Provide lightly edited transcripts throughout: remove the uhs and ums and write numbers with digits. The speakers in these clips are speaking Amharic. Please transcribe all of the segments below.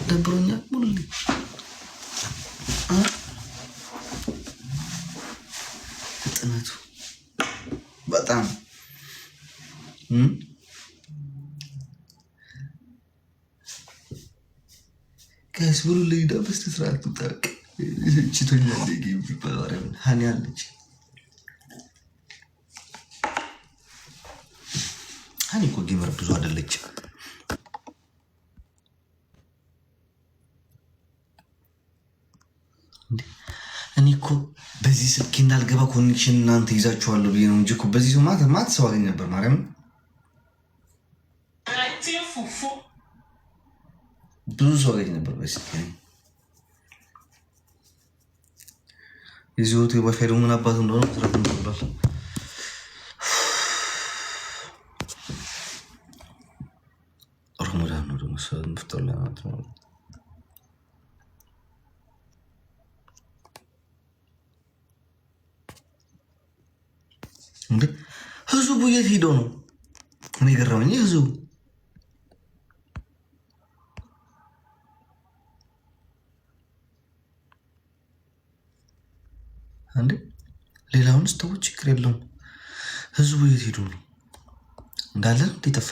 ደብሮኛል ሙሉ ፍጥነቱ በጣም ጋይስ ሙሉ ልይዳ በስተስርዓት ታውቅ ችቶኛል ጌም ይባላል ሀኒ አለች ሀኒ እኮ ጌመር ብዙ አይደለች እኔ እኮ በዚህ ስልክ እንዳልገባ ኮኔክሽን እናንተ ይዛችኋለሁ ብዬ ነው እንጂ እኮ በዚህ ሰው ማት ሰው አገኝ ነበር ማርያም ብዙ ሰው አገኝ ነበር በስልክ የዚህ ወጥ የዋይፋይ ደግሞ ምን አባቱ እንደሆነ መስራት እንችላለን ረመዳን ነው ደግሞ ሰው ምፍጠር ለማለት ነው እንዴ ህዝቡ የት ሄዶ ነው እኔ ገረመኝ ህዝቡ እንዴ ሌላውንስ ተው ችግር የለውም ህዝቡ የት ሄዶ ነው እንዳለ እንዲጠፋ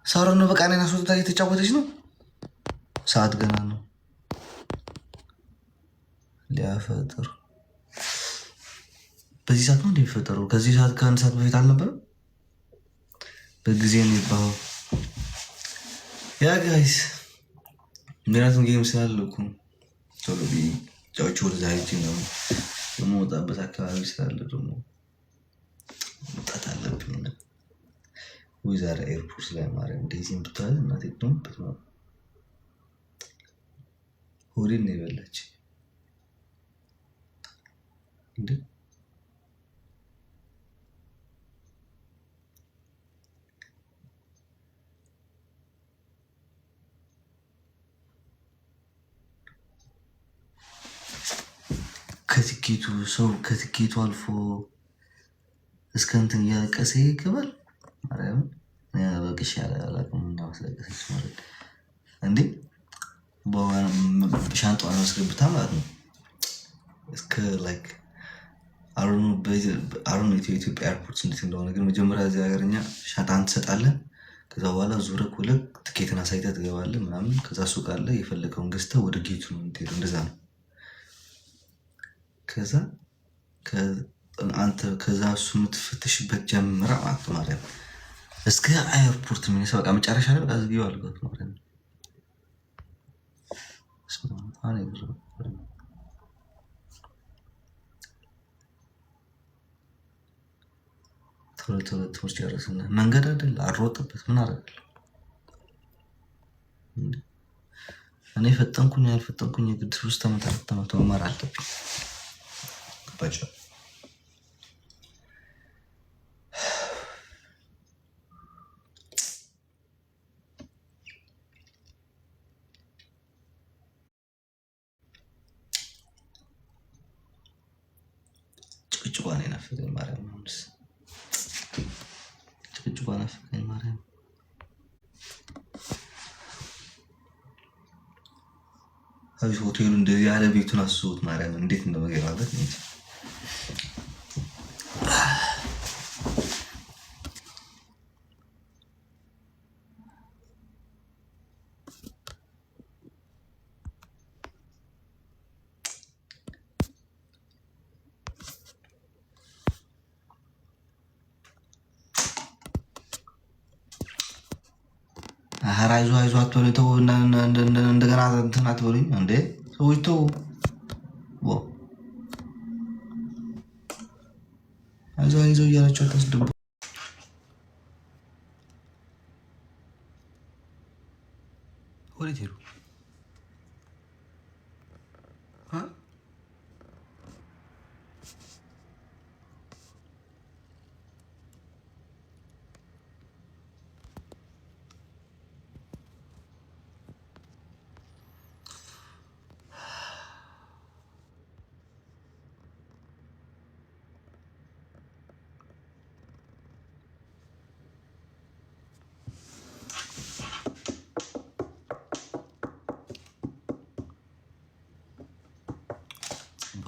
ሳሮን ነው በቃ እኔና ሶስት እየተጫወተች ነው ሰዓት ገና ነው ሊያፈጥር በዚህ ሰዓት ነው እንደሚፈጠረው ከዚህ ሰዓት ከአንድ ሰዓት በፊት አልነበረም በጊዜ ነው ይባው ያ ጋይስ ምክንያቱም ጌም ስላለው እኮ ቶሎ ጫዎች ወደ ዛሬ ነው የምወጣበት አካባቢ ስላለ ደግሞ መውጣት አለብኝ ወይዛር ኤርፖርት ላይ ማርያም እንደዚህ ብታል እናቴ ትምበት ነው ሆዴን ነው የበላች እንዴ ከትኬቱ ሰው ከትኬቱ አልፎ እስከ እንትን እያለቀሰ ይገባል ማርያም በቅሽ ያላላቅም እንዳወሰቀሰች ማለት እንዴ ሻንጣዋን አስገብታ ማለት ነው እስከ ላይክ አሩን ኢትዮጵያ ኤርፖርት እንዴት እንደሆነ ግን መጀመሪያ እዚህ ሀገርኛ ሻንጣን ትሰጣለህ ከዛ በኋላ ዙረህ ሁለት ትኬትን አሳይተህ ትገባለህ ምናምን ከዛ ሱቅ አለ የፈለከውን ገዝተህ ወደ ጌቱ ነው የምትሄደው እንደዛ ነው ከዛ አንተ ከዛ እሱ የምትፈተሽበት ጀምራ ማለት እስከ ኤርፖርት ምን ይሰበቃ መጨረሻ ላይ በቃ ዝጊው አልኩት ማለት ነው ቶሎ ጨረስና መንገድ አይደል አሮጥበት ምን አደረጋለሁ እኔ ፈጠንኩኝ ያልፈጠንኩኝ የግድ 3 ዓመት 4 ዓመት መማር አለብኝ ባጭ ጭቅጭቋን ናፈቀኝ ማርያም ነውስ ጭቅጭቋን ናፈቀኝ ማርያም አይ ሆቴሉ እንደዚህ ያለ ቤቱን አስቡት ማርያም እንዴት እንደመገባበት ነው አይዞህ አትበሉኝ ተው እንደገና እንትን አትበሉኝ እንዴ ሰዎች ተው አይዞህ እያላቸው አታስደንቁ ወዴት ሄዱ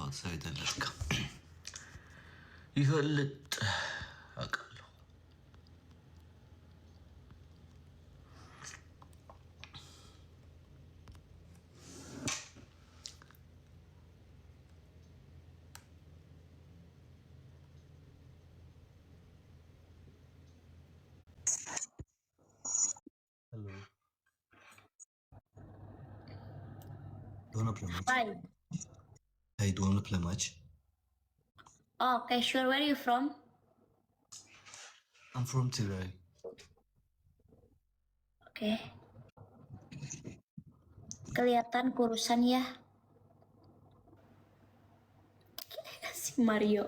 የመጣሁት ሰው ይደለጥካ ይፈልጥ አውቃለሁ። Hello. Do you wanna play match? Hi. Hey, do you wanna play match? Oh, okay, sure. Where are you from? I'm from Tigray. Okay. Kelihatan kurusan ya. Si Mario.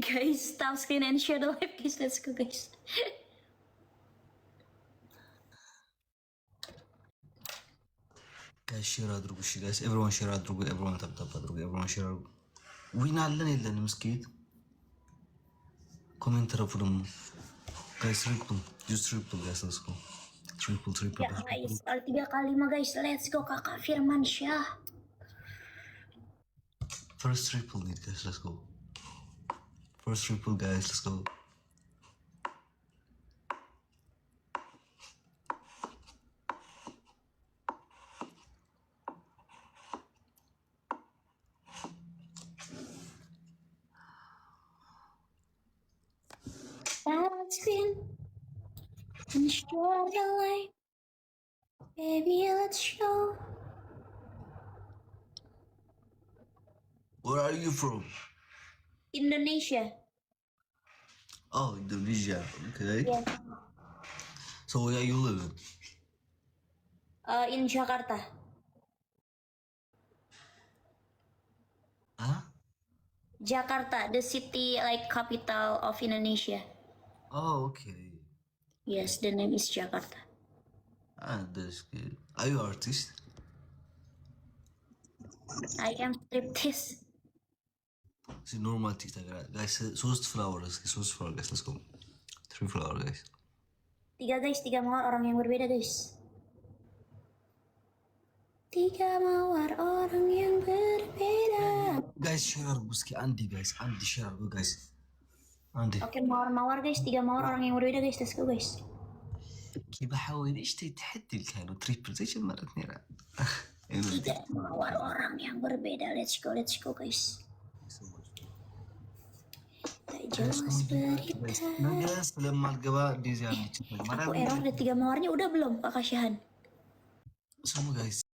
Guys, stop screen and share the live, guys. Let's go, guys. Guys, share አድርጉ። እሺ guys, everyone share አድርጉ። everyone tap አድርጉ። everyone share አድርጉ። ዊን አለን የለንም? እስኪ ኮሜንት ረፉ ደግሞ guys. Triple guys, let's go. Triple. Ya guys, kalau 3 kali mah guys, let's go Kakak Firmansyah. First triple nih guys, let's go. First triple guys, let's go. Screen and share the live. Baby, let's show. Where are you from? Indonesia. Oh, Indonesia. Okay. Yeah. So where you living? In Jakarta. Huh? Jakarta, the city like capital of Indonesia. Oh, okay. Yes, the name is Jakarta. Ah, that's good. Are you artist? I am striptease. See, normal artist guys. Source flowers. Source flower guys. Let's go. 3 flower guys. 3 guys, 3 mawar orang yang berbeda guys. 3 mawar orang yang berbeda. Guys, share አድርጉ እስኪ አንዴ guys. አንዴ share አድርጉ guys. አንዴ. Oke, mawar guys, 3 mawar orang yang berbeda guys. Let's go guys. كي بحاول اشتري تحدي الكانو تريبل زي مرتني راه 3 mawar orang yang berbeda. Let's go guys. Tak jelas berita. Guys, ለማል ገባ እንደዚህ ያለች Aku error ada 3 mawarnya udah belum Kak Syahhan? Sama guys.